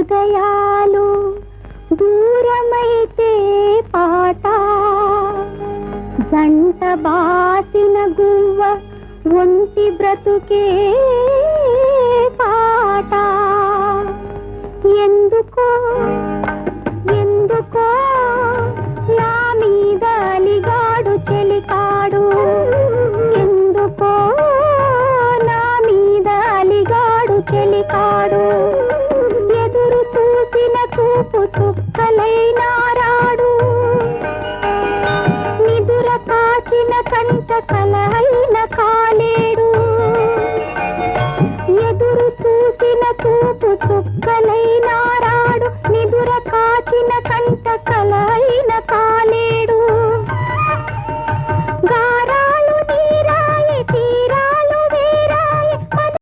హృదయాలు దూరమైతే పాట జంట బాసిన గువ్వ ఒంటి బ్రతుకే పాట ఎందుకో ఎందుకో నా మీద అలిగాడు చెలికాడు ఎందుకో నా మీద అలిగాడు చెలికాడు ఎదురు చూసిన చూపు చుక్కలైనారాడు నిదుర కాచిన కంట కలహైన కాలేడు ఎదురు చూసిన చూపు చుక్కలైనారాడు నిదుర కాచిన కంట కల